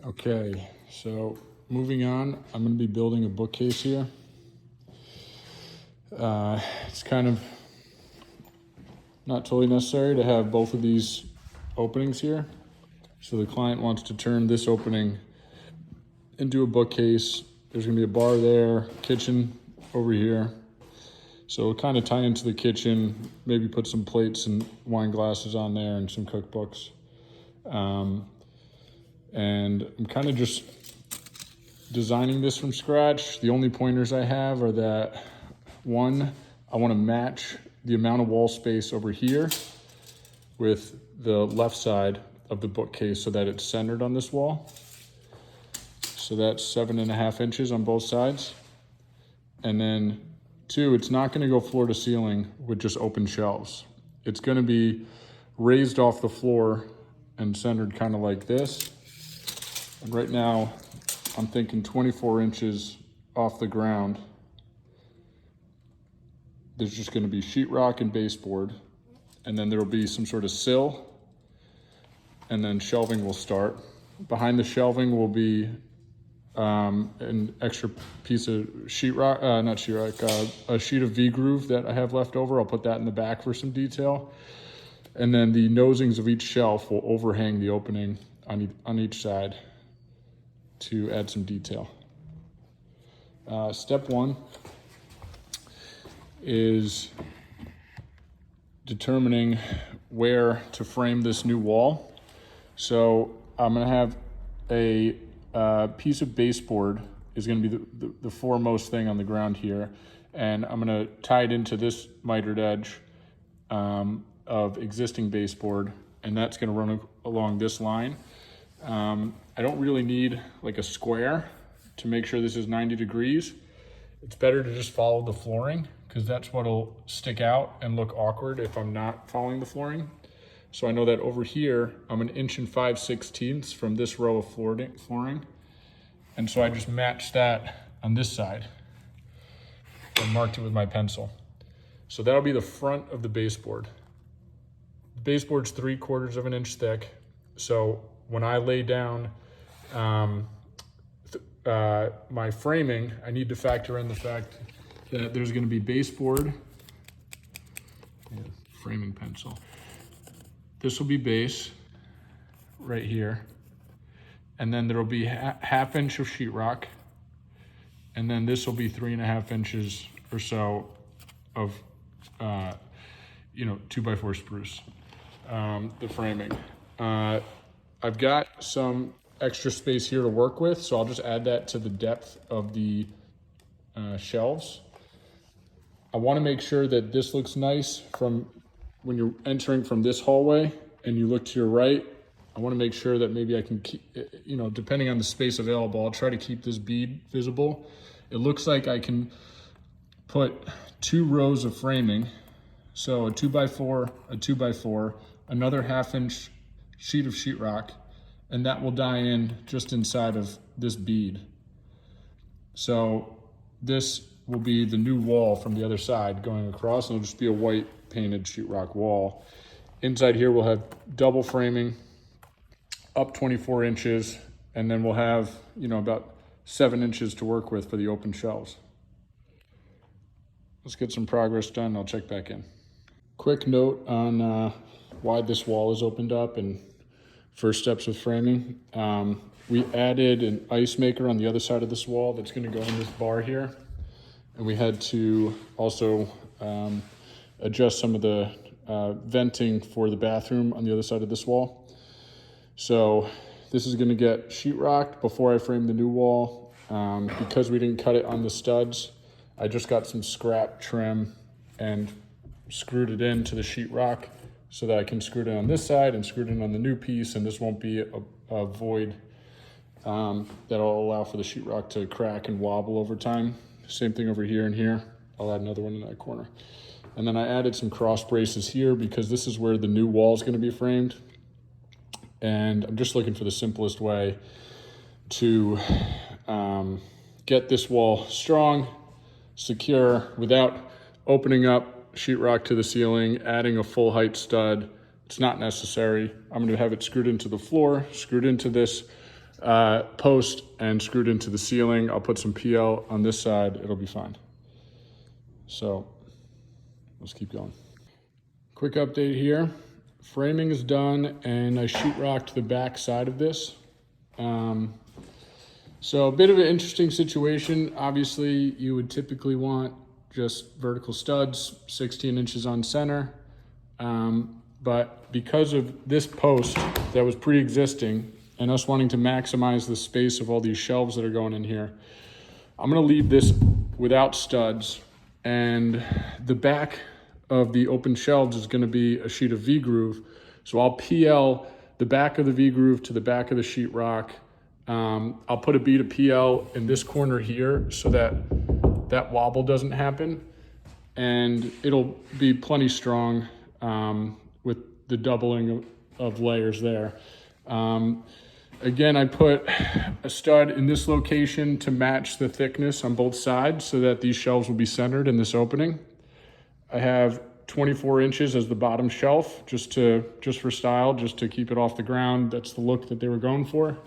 Okay, so moving on, I'm going to be building a bookcase here. It's kind of not totally necessary to have both of these openings here. So the client wants to turn this opening into a bookcase. There's going to be a bar there, kitchen over here. So it'll kind of tie into the kitchen, maybe put some plates and wine glasses on there and some cookbooks. And I'm kind of just designing this from scratch. The only pointers I have are that, one, I want to match the amount of wall space over here with the left side of the bookcase so that it's centered on this wall. So that's 7.5 inches on both sides. And then two, it's not going to go floor to ceiling with just open shelves. It's going to be raised off the floor and centered kind of like this. And right now, I'm thinking 24 inches off the ground. There's just going to be sheetrock and baseboard, and then there will be some sort of sill, and then shelving will start. Behind the shelving will be an extra piece of sheetrock, not sheetrock, a sheet of V-groove that I have left over. I'll put that in the back for some detail. And then the nosings of each shelf will overhang the opening on each side to add some detail. Step one is determining where to frame this new wall. So I'm gonna have a piece of baseboard is gonna be the foremost thing on the ground here. And I'm gonna tie it into this mitered edge of existing baseboard, and that's gonna run along this line. I don't really need like a square to make sure this is 90 degrees. It's better to just follow the flooring because that's what'll stick out and look awkward if I'm not following the flooring. So I know that over here, I'm 1 5/16 inches from this row of flooring. And so I just matched that on this side and marked it with my pencil. So that'll be the front of the baseboard. The baseboard's 3/4 of an inch thick. So when I lay down my framing, I need to factor in the fact that there's going to be baseboard, framing pencil. This will be base right here. And then there will be half inch of sheetrock. And then this will be 3.5 inches or so of, 2x4 spruce, the framing. I've got some extra space here to work with, so I'll just add that to the depth of the shelves. I want to make sure that this looks nice from when you're entering from this hallway and you look to your right. I want to make sure that maybe I can keep, depending on the space available, I'll try to keep this bead visible. It looks like I can put 2 rows of framing. So a 2x4, a 2x4, another 1/2 inch sheet of sheetrock, and that will die in just inside of this bead. So this will be the new wall from the other side going across, and it'll just be a white painted sheetrock wall. Inside here we'll have double framing up 24 inches, and then we'll have, about 7 inches to work with for the open shelves. Let's get some progress done. I'll check back in. Quick note on why this wall is opened up and first steps with framing. We added an ice maker on the other side of this wall that's going to go in this bar here. And we had to also adjust some of the venting for the bathroom on the other side of this wall. So this is going to get sheetrocked before I frame the new wall. Because we didn't cut it on the studs, I just got some scrap trim and screwed it into the sheetrock so that I can screw it in on this side and screw it in on the new piece, and this won't be a void that'll allow for the sheetrock to crack and wobble over time. Same thing over here and here. I'll add another one in that corner. And then I added some cross braces here because this is where the new wall is going to be framed. And I'm just looking for the simplest way to get this wall strong, secure, without opening up sheetrock to the ceiling, adding a full height stud. It's not necessary. I'm going to have it screwed into the floor, screwed into this post and screwed into the ceiling. I'll put some PL on this side, it'll be fine. So let's keep going. Quick update here. Framing is done and I sheetrocked the back side of this. So a bit of an interesting situation. Obviously you would typically want just vertical studs, 16 inches on center. But because of this post that was pre-existing and us wanting to maximize the space of all these shelves that are going in here, I'm gonna leave this without studs, and the back of the open shelves is gonna be a sheet of V-groove. So I'll PL the back of the V-groove to the back of the sheetrock. I'll put a bead of PL in this corner here so that that wobble doesn't happen, and it'll be plenty strong with the doubling of layers there. Again, I put a stud in this location to match the thickness on both sides so that these shelves will be centered in this opening. I have 24 inches as the bottom shelf, just for style, just to keep it off the ground. That's the look that they were going for.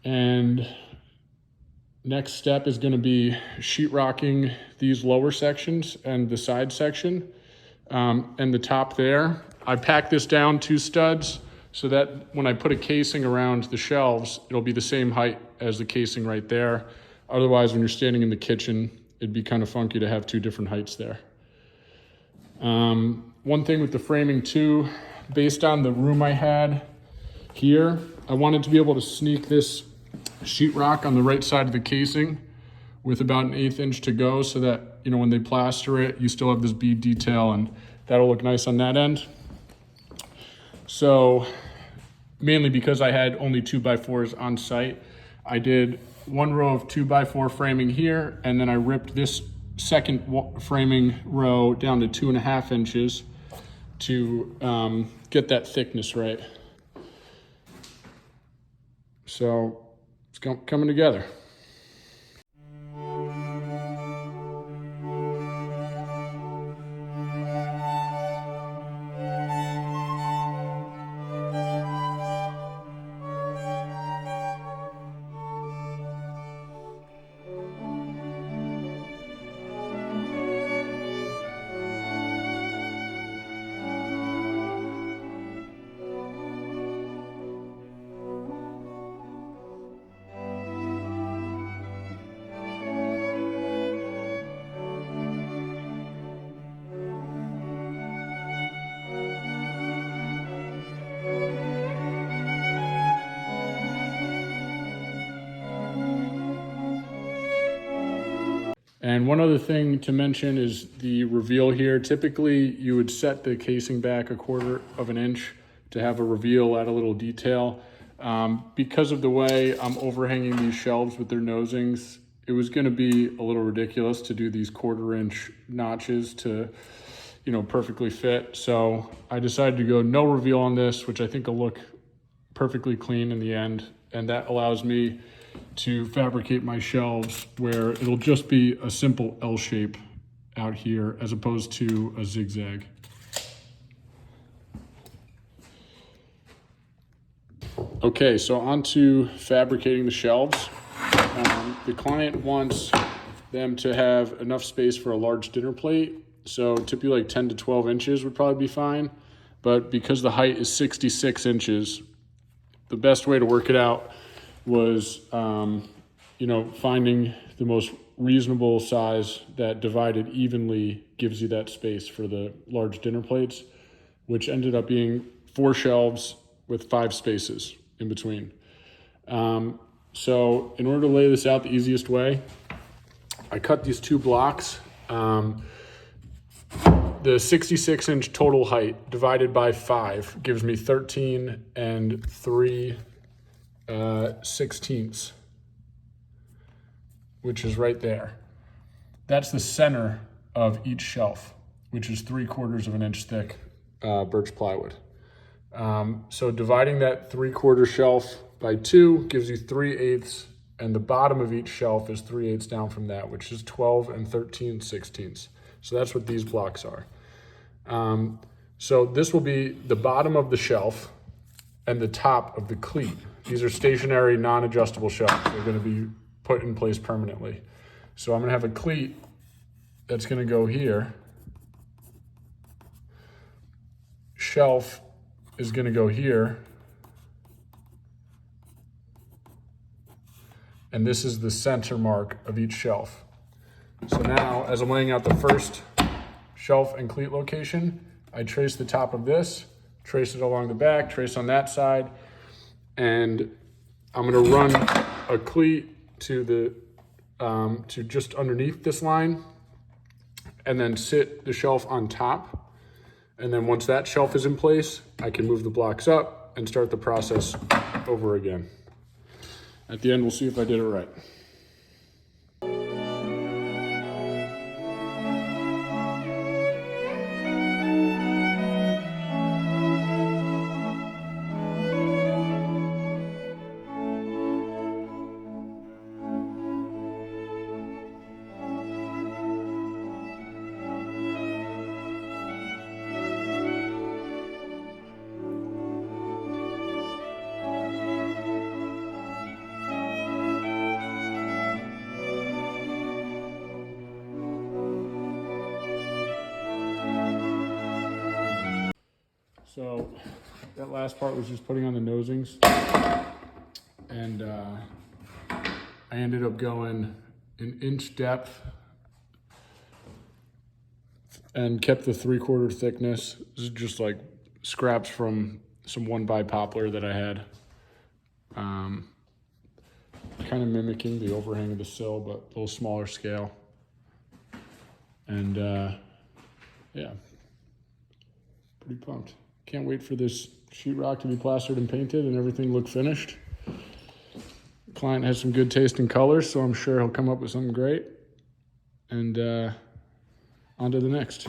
And next step is gonna be sheetrocking these lower sections and the side section and the top there. I pack this down 2 studs so that when I put a casing around the shelves, it'll be the same height as the casing right there. Otherwise, when you're standing in the kitchen, it'd be kind of funky to have 2 different heights there. One thing with the framing too, based on the room I had here, I wanted to be able to sneak this sheetrock on the right side of the casing with about 1/8 inch to go so that, you know, when they plaster it, you still have this bead detail and that'll look nice on that end. So mainly because I had only 2x4s on site, I did 1 row of 2x4 framing here, and then I ripped this second framing row down to 2.5 inches to get that thickness right. So it's coming together. And one other thing to mention is the reveal here. Typically, you would set the casing back 1/4 of an inch to have a reveal, add a little detail. Because of the way I'm overhanging these shelves with their nosings, it was gonna be a little ridiculous to do these 1/4 inch notches to, you know, perfectly fit. So I decided to go no reveal on this, which I think will look perfectly clean in the end. And that allows me to fabricate my shelves where it'll just be a simple L shape out here as opposed to a zigzag. Okay, so on to fabricating the shelves. The client wants them to have enough space for a large dinner plate. So typically like 10 to 12 inches would probably be fine. But because the height is 66 inches, the best way to work it out was, you know, finding the most reasonable size that divided evenly gives you that space for the large dinner plates, which ended up being 4 shelves with 5 spaces in between. So in order to lay this out the easiest way, I cut these 2 blocks. The 66 inch total height divided by 5 gives me 13 and 3/16, which is right there. That's the center of each shelf, which is 3/4 of an inch thick birch plywood. So dividing that 3/4 shelf by 2 gives you 3/8, and the bottom of each shelf is 3/8 down from that, which is 12 and 13/16. So that's what these blocks are. So this will be the bottom of the shelf and the top of the cleat. These are stationary, non-adjustable shelves. They're gonna be put in place permanently. So I'm gonna have a cleat that's gonna go here. Shelf is gonna go here. And this is the center mark of each shelf. So now, as I'm laying out the first shelf and cleat location, I trace the top of this, trace it along the back, trace on that side, and I'm gonna run a cleat to the to just underneath this line, and then sit the shelf on top. And then once that shelf is in place, I can move the blocks up and start the process over again. At the end, we'll see if I did it right. So that last part was just putting on the nosings, and I ended up going an inch depth and kept the 3/4 thickness. This is just like scraps from some 1x poplar that I had, kind of mimicking the overhang of the sill, but a little smaller scale. And yeah, pretty pumped. Can't wait for this sheetrock to be plastered and painted and everything look finished. The client has some good taste in colors, so I'm sure he'll come up with something great. And on to the next.